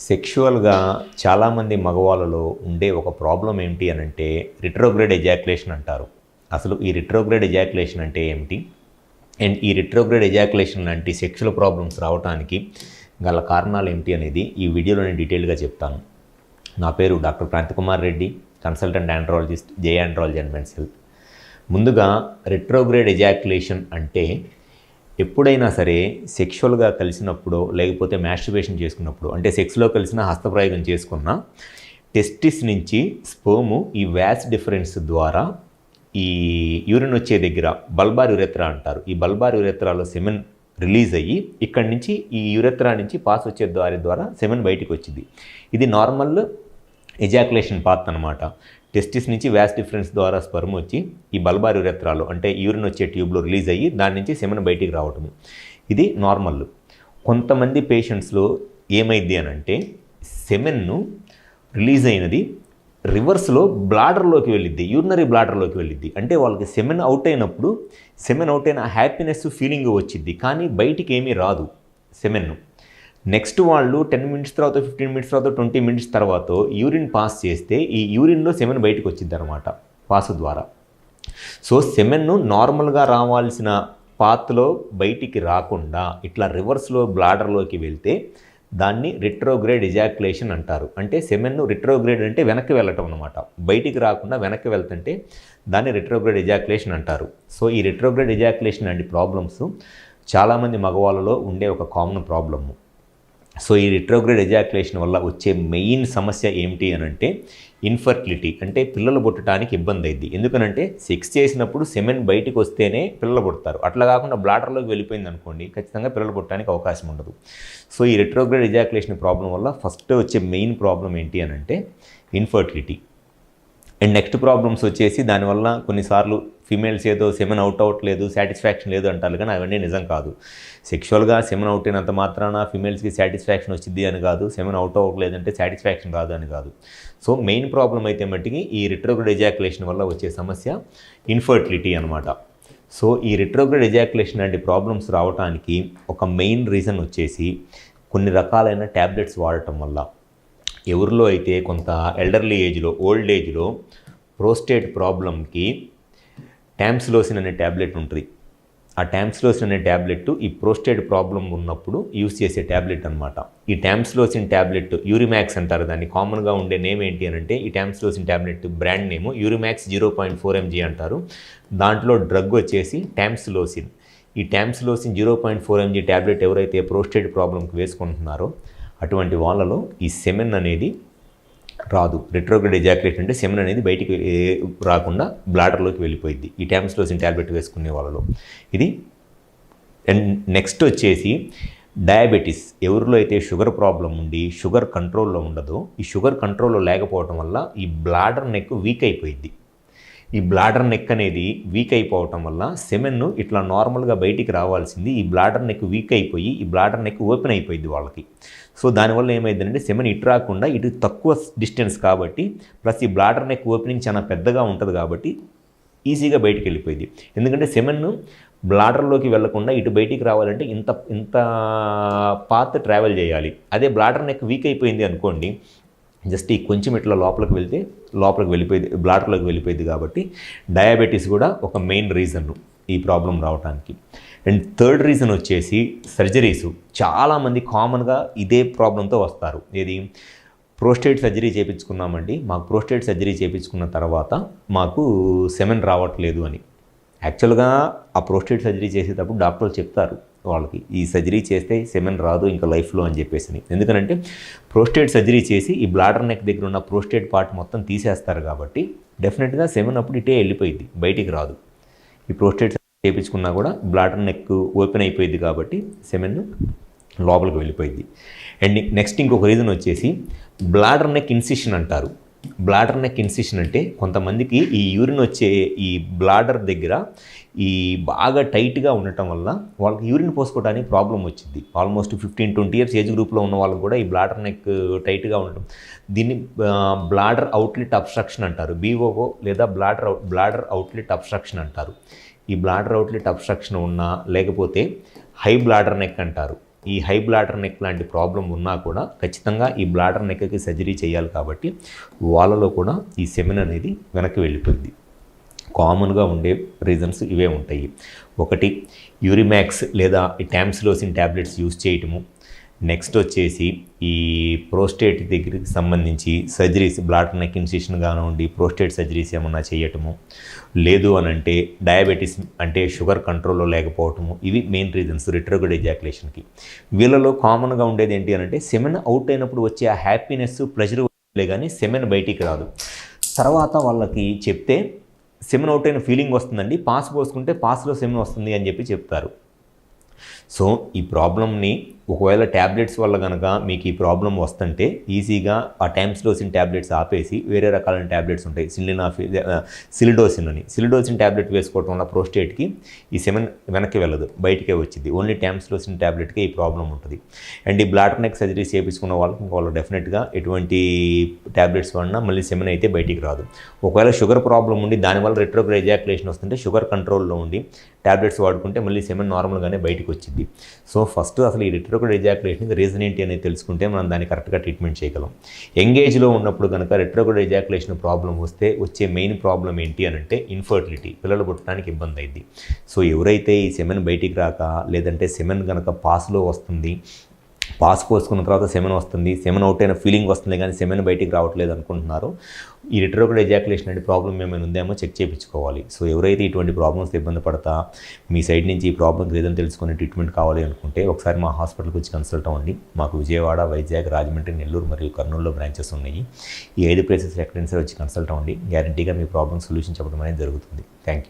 సెక్షువల్‌గా చాలామంది మగవాళ్ళలో ఉండే ఒక ప్రాబ్లమ్ ఏంటి అనంటే రిట్రోగ్రేడ్ ఎజాక్యులేషన్ అంటారు. అసలు ఈ రిట్రోగ్రేడ్ ఎజాక్యులేషన్ అంటే ఏమిటి? అండ్ ఈ రిట్రోగ్రేడ్ ఎజాక్యులేషన్ లాంటి సెక్షువల్ ప్రాబ్లమ్స్ రావటానికి గల కారణాలు ఏమిటి అనేది ఈ వీడియోలో నేను డీటెయిల్‌గా చెప్తాను. నా పేరు doctor Krantikumar Reddy, consultant andrologist, J andrology and men's health. ముందుగా రిట్రోగ్రేడ్ ఎజాక్యులేషన్ అంటే ఎప్పుడైనా సరే సెక్షువల్గా కలిసినప్పుడు లేకపోతే మాస్టర్బేషన్ చేసుకున్నప్పుడు అంటే సెక్స్లో కలిసిన హస్తప్రయోగం చేసుకున్న టెస్టిస్ నుంచి స్పోము ఈ వ్యాస్ డిఫరెన్స్ ద్వారా ఈ యూరిన్ వచ్చే దగ్గర బల్బార్ యురెత్రా అంటారు. ఈ బల్బార్ యురెత్రాలో సెమెన్ రిలీజ్ అయ్యి ఇక్కడి నుంచి ఈ యురెత్రా నుంచి పాస్ వచ్చే ద్వారా సెమెన్ బయటికి వచ్చింది. ఇది నార్మల్ ఎజాక్యులేషన్ పాత్ అనమాట. టెస్టిస్ నుంచి వ్యాస్ డిఫరెన్స్ ద్వారా స్పర్మ్ వచ్చి ఈ బల్బార్ యురెత్రాలో అంటే యూరిన్ వచ్చే ట్యూబ్లో రిలీజ్ అయ్యి దాని నుంచి సెమెన్ బయటికి రావటము. ఇది నార్మల్. కొంతమంది పేషెంట్స్లో ఏమైంది అని అంటే సెమెన్ను రిలీజ్ అయినది రివర్స్లో బ్లాడర్లోకి వెళ్ళిద్ది, యూరినరీ బ్లాడర్లోకి వెళ్ళిద్ది. అంటే వాళ్ళకి సెమెన్ అవుట్ అయిన హ్యాపీనెస్ ఫీలింగ్ వచ్చిద్ది, కానీ బయటికి ఏమీ రాదు సెమెన్ను. నెక్స్ట్ వాళ్ళు 10 మినిట్స్ తర్వాత, 15 మినిట్స్ తర్వాత, 20 మినిట్స్ తర్వాత యూరిన్ పాస్ చేస్తే ఈ యూరిన్లో సెమెన్ బయటకు వచ్చింది అనమాట పాస్ ద్వారా. సో సెమెన్ను నార్మల్గా రావాల్సిన పాత్లో బయటికి రాకుండా ఇట్లా రివర్స్లో బ్లాడర్లోకి వెళ్తే దాన్ని రిట్రోగ్రేడ్ ఎజాక్యులేషన్ అంటారు. అంటే సెమెన్ను రిట్రోగ్రేడ్ అంటే వెనక్కి వెళ్ళటం అనమాట, బయటికి రాకుండా వెనక్కి వెళ్తుంటే దాన్ని రిట్రోగ్రేడ్ ఎజాక్యులేషన్ అంటారు. సో ఈ రిట్రోగ్రేడ్ ఎజాక్యులేషన్ లాంటి ప్రాబ్లమ్స్ చాలామంది మగవాళ్ళలో ఉండే ఒక కామన్ ప్రాబ్లము. సో ఈ రిట్రోగ్రేడ్ ఎజాక్యులేషన్ వల్ల వచ్చే మెయిన్ సమస్య ఏమిటి అని అంటే ఇన్ఫర్టిలిటీ, అంటే పిల్లలు పుట్టడానికి ఇబ్బంది అయింది. ఎందుకనంటే సెక్స్ చేసినప్పుడు సెమెన్ బయటికి వస్తేనే పిల్లలు పుడతారు. అట్లా కాకుండా బ్లాడర్లోకి వెళ్ళిపోయింది అనుకోండి, ఖచ్చితంగా పిల్లలు పుట్టడానికి అవకాశం ఉండదు. సో ఈ రిట్రోగ్రేడ్ ఎజాక్యులేషన్ ప్రాబ్లం వల్ల ఫస్ట్ వచ్చే మెయిన్ ప్రాబ్లం ఏంటి అని అంటే ఇన్ఫర్టిలిటీ. అండ్ నెక్స్ట్ ప్రాబ్లమ్స్ వచ్చేసి దానివల్ల కొన్నిసార్లు ఫీమేల్స్ ఏదో సెమెన్ అవుట్ అవ్వట్లేదు, సాటిస్ఫాక్షన్ లేదు అంటారు, కానీ అవన్నీ నిజం కాదు. సెక్షువల్గా సెమెన్ అవుట్ అయినంత మాత్రాన ఫీమేల్స్కి సాటిస్ఫాక్షన్ వచ్చింది అని కాదు, సెమెన్ అవుట్ అవ్వట్లేదంటే సాటిస్ఫాక్షన్ రాదు అని కాదు. సో మెయిన్ ప్రాబ్లం అయితే మట్టికి ఈ రిట్రోగ్రేడ్ ఎజాక్యులేషన్ వల్ల వచ్చే సమస్య ఇన్ఫర్టిలిటీ అనమాట. సో ఈ రిట్రోగ్రేడ్ ఎజాక్యులేషన్ లాంటి ప్రాబ్లమ్స్ రావడానికి ఒక మెయిన్ రీజన్ వచ్చేసి కొన్ని రకాలైన ట్యాబ్లెట్స్ వాడటం వల్ల. ఎవరిలో అయితే కొంత ఎల్డర్లీ ఏజ్లో, ఓల్డ్ ఏజ్లో ప్రోస్టేట్ ప్రాబ్లంకి టామ్సిలోసిన్ అనే ట్యాబ్లెట్ ఉంటుంది. ఆ టామ్సిలోసిన్ అనే ట్యాబ్లెట్ ఈ ప్రోస్టేట్ ప్రాబ్లం ఉన్నప్పుడు యూస్ చేసే ట్యాబ్లెట్ అనమాట. ఈ టామ్సిలోసిన్ ట్యాబ్లెట్ యూరిమాక్స్ అంటారు దాన్ని. కామన్గా ఉండే నేమ్ ఏంటి అని అంటే ఈ టామ్సిలోసిన్ ట్యాబ్లెట్ బ్రాండ్ నేము యూరిమాక్స్ 0.4 mg అంటారు. దాంట్లో డ్రగ్ వచ్చేసి టామ్సిలోసిన్. ఈ టామ్సిలోసిన్ 0.4 mg ట్యాబ్లెట్ ఎవరైతే ప్రోస్టేట్ ప్రాబ్లంకి వేసుకుంటున్నారో అటువంటి వాళ్ళలో ఈ సెమెన్ అనేది రాదు. రిట్రోగ్రేడ్ ఎజాక్యులేషన్ అంటే సెమెన్ అనేది బయటికి రాకుండా బ్లాడర్లోకి వెళ్ళిపోయింది ఈ టామ్సిలోసిన్ ట్యాబ్లెట్ వేసుకునే వాళ్ళలో. ఇది. అండ్ నెక్స్ట్ వచ్చేసి డయాబెటీస్. ఎవరిలో అయితే షుగర్ ప్రాబ్లం ఉండి షుగర్ కంట్రోల్లో ఉండదో, ఈ షుగర్ కంట్రోల్లో లేకపోవడం వల్ల ఈ బ్లాడర్ నెక్ వీక్ అయిపోయింది. ఈ బ్లాడర్ నెక్ అనేది వీక్ అయిపోవటం వల్ల సెమెన్ను ఇట్లా నార్మల్గా బయటికి రావాల్సింది ఈ బ్లాడర్ నెక్ వీక్ అయిపోయి ఈ బ్లాడర్ నెక్ ఓపెన్ అయిపోయింది వాళ్ళకి. సో దానివల్ల ఏమైందంటే సెమెన్ ఇటు రాకుండా ఇటు తక్కువ డిస్టెన్స్ కాబట్టి, ప్లస్ ఈ బ్లాడర్ నెక్ ఓపెనింగ్ చాలా పెద్దగా ఉంటుంది కాబట్టి ఈజీగా బయటికి వెళ్ళిపోయింది. ఎందుకంటే సెమెన్ను బ్లాడర్లోకి వెళ్లకుండా ఇటు బయటికి రావాలంటే ఇంత పాత్ ట్రావెల్ చేయాలి. అదే బ్లాడర్ నెక్ వీక్ అయిపోయింది అనుకోండి, జస్ట్ ఈ కొంచెం ఇట్లా లోపలికి వెళ్తే లోపలికి వెళ్ళిపోయింది, బ్లాడర్లోకి వెళ్ళిపోయింది. కాబట్టి డయాబెటీస్ కూడా ఒక మెయిన్ రీజన్ ఈ ప్రాబ్లం రావడానికి. అండ్ థర్డ్ రీజన్ వచ్చేసి సర్జరీసు. చాలామంది కామన్గా ఇదే ప్రాబ్లంతో వస్తారు. ఏది? ప్రోస్టేట్ సర్జరీ చేయించుకున్నామండి, మాకు ప్రోస్టేట్ సర్జరీ చేయించుకున్న తర్వాత మాకు సెమెన్ రావట్లేదు అని. యాక్చువల్గా ఆ ప్రోస్టేట్ సర్జరీ చేసేటప్పుడు డాక్టర్లు చెప్తారు వాళ్ళకి, ఈ సర్జరీ చేస్తే సెమెన్ రాదు ఇంకా లైఫ్లో అని చెప్పేసి. ఎందుకంటే ప్రోస్టేట్ సర్జరీ చేసి ఈ బ్లాడర్ నెక్ దగ్గర ఉన్న ప్రోస్టేట్ పార్ట్ మొత్తం తీసేస్తారు కాబట్టి డెఫినెట్గా సెమెన్ అప్పుడు ఇటే వెళ్ళిపోయింది, బయటికి రాదు. ఈ ప్రోస్టేట్ చేయించుకున్నా కూడా బ్లాడర్ నెక్ ఓపెన్ అయిపోయింది కాబట్టి సెమెన్ లోపలికి వెళ్ళిపోయింది. అండ్ నెక్స్ట్ ఇంకొక రీజన్ వచ్చేసి బ్లాడర్ నెక్ ఇన్సిషన్ అంటారు. బ్లాడర్ నెక్ ఇన్సిషన్ అంటే కొంతమందికి ఈ యూరిన్ వచ్చే ఈ బ్లాడర్ దగ్గర ఈ బాగా టైట్గా ఉండటం వల్ల వాళ్ళకి యూరిన్ పోసుకోవడానికి ప్రాబ్లం వచ్చింది. ఆల్మోస్ట్ 15-20 ఇయర్స్ ఏజ్ గ్రూప్లో ఉన్న వాళ్ళకి కూడా ఈ బ్లాడర్ నెక్ టైట్గా ఉండటం, దీన్ని బ్లాడర్ అవుట్లెట్ అబ్స్ట్రక్షన్ అంటారు. BOO లేదా బ్లాడర్ అవుట్లెట్ అబ్స్ట్రక్షన్ అంటారు. ఈ బ్లాడర్ అవుట్లెట్ అబ్స్ట్రక్షన్ ఉన్నా లేకపోతే హై బ్లాడర్ నెక్ అంటారు. ఈ హై బ్లాడర్ నెక్ లాంటి ప్రాబ్లం ఉన్నా కూడా ఖచ్చితంగా ఈ బ్లాడర్ నెక్కి సర్జరీ చేయాలి కాబట్టి వాళ్ళలో కూడా ఈ సెమెన్ అనేది వెనక్కి వెళ్ళిపోయింది. కామన్గా ఉండే రీజన్స్ ఇవే ఉంటాయి. ఒకటి యూరిమాక్స్ లేదా ఈ టామ్సిలోసిన్ ట్యాబ్లెట్స్ యూజ్ చేయటము. నెక్స్ట్ వచ్చేసి ఈ ప్రోస్టేట్ దగ్గరికి సంబంధించి సర్జరీస్, బ్లాడర్ నెక్ ఇన్సిషన్ కానివ్వండి, ప్రోస్టేట్ సర్జరీస్ ఏమన్నా చేయటము, లేదు అని అంటే డయాబెటీస్ అంటే షుగర్ కంట్రోల్లో లేకపోవటము. ఇవి మెయిన్ రీజన్స్ రిట్రోగ్రేడ్ ఎజాక్యులేషన్కి. వీళ్ళలో కామన్గా ఉండేది ఏంటి అని అంటే సెమెన్ అవుట్ అయినప్పుడు వచ్చే ఆ హ్యాపీనెస్, ప్లెజర్ కానీ సెమెన్ బయటికి రాదు. తర్వాత వాళ్ళకి చెప్తే సెమెన్ అవుట్ అయిన ఫీలింగ్ వస్తుందండి, పాస్ పోసుకుంటే పాస్లో సెమెన్ వస్తుంది అని చెప్పి చెప్తారు. సో ఈ ప్రాబ్లమ్ని ఒకవేళ ట్యాబ్లెట్స్ వల్ల కనుక మీకు ఈ ప్రాబ్లం వస్తుంటే ఈజీగా ఆ టామ్సిలోసిన్ ట్యాబ్లెట్స్ ఆపేసి వేరే రకాలైన ట్యాబ్లెట్స్ ఉంటాయి. సిలిడోసిన్ ట్యాబ్లెట్ వేసుకోవడం వల్ల ప్రోస్టేట్కి ఈ సెమెన్ వెనక్కి వెళ్ళదు, బయటికే వచ్చింది. ఓన్లీ టామ్సిలోసిన్ ట్యాబ్లెట్కే ఈ ప్రాబ్లం ఉంటుంది. అండ్ ఈ బ్లాడర్ నెక్ సర్జరీ చేయించుకున్న వాళ్ళకి వాళ్ళు డెఫినెట్గా ఎటువంటి ట్యాబ్లెట్స్ వాడినా మళ్ళీ సెమెన్ అయితే బయటికి రాదు. ఒకవేళ షుగర్ ప్రాబ్లం ఉండి దానివల్ల రిట్రోగ్రేడ్ ఎజాక్యులేషన్ వస్తుంటే షుగర్ కంట్రోల్లో ఉండి ట్యాబ్లెట్స్ వాడుకుంటే మళ్ళీ సెమెన్ నార్మల్గానే బయటికి వచ్చింది. సో ఫస్ట్ అసలు ఈ రిట్రోగ్రేడ్ ఎజాక్యులేషన్కి రీజన్ ఏంటి అనేది తెలుసుకుంటే మనం దాన్ని కరెక్ట్గా ట్రీట్మెంట్ చేయగలం. యంగేజ్లో ఉన్నప్పుడు కనుక రిట్రోగ్రేడ్ ఎజాక్యులేషన్ ప్రాబ్లం వస్తే వచ్చే మెయిన్ ప్రాబ్లం ఏంటి అని అంటే ఇన్ఫర్టిలిటీ, పిల్లలు పుట్టడానికి ఇబ్బంది అయింది. సో ఎవరైతే ఈ సెమెన్ బయటికి రాక లేదంటే సెమెన్ కనుక పాస్లో వస్తుంది, పాస్ పోసుకున్న తర్వాత సెమెన్ వస్తుంది, సెమెన్ అవుట్ అయిన ఫీలింగ్ వస్తుంది కానీ సెమెన్ బయటికి రావట్లేదు అనుకుంటున్నారు, ఈ రిట్రోగ్రేడ్ ఎజాక్యులేషన్ అంటే ప్రాబ్లం ఏమైనా ఉందేమో చెక్ చేయించుకోవాలి. సో ఎవరైతే ఇటువంటి ప్రాబ్లమ్స్ ఇబ్బంది పడతా మీ సైడ్ నుంచి ఈ ప్రాబ్లమ్కి రీజన్ తెలుసుకుని ట్రీట్మెంట్ కావాలి అనుకుంటే ఒకసారి మా హాస్పిటల్కి వచ్చి కన్సల్ట్ అవ్వండి. మాకు విజయవాడ, వైజాగ్, రాజమండ్రి, నెల్లూరు మరియు కర్నూలులో బ్రాంచెస్ ఉన్నాయి. ఈ 5 ప్లేసెస్ ఎక్కడైనా సరే వచ్చి కన్సల్ట్ అవ్వండి. గ్యారంటీగా మీ ప్రాబ్లమ్ సొల్యూషన్ చెప్పడం అనేది జరుగుతుంది. Thank you.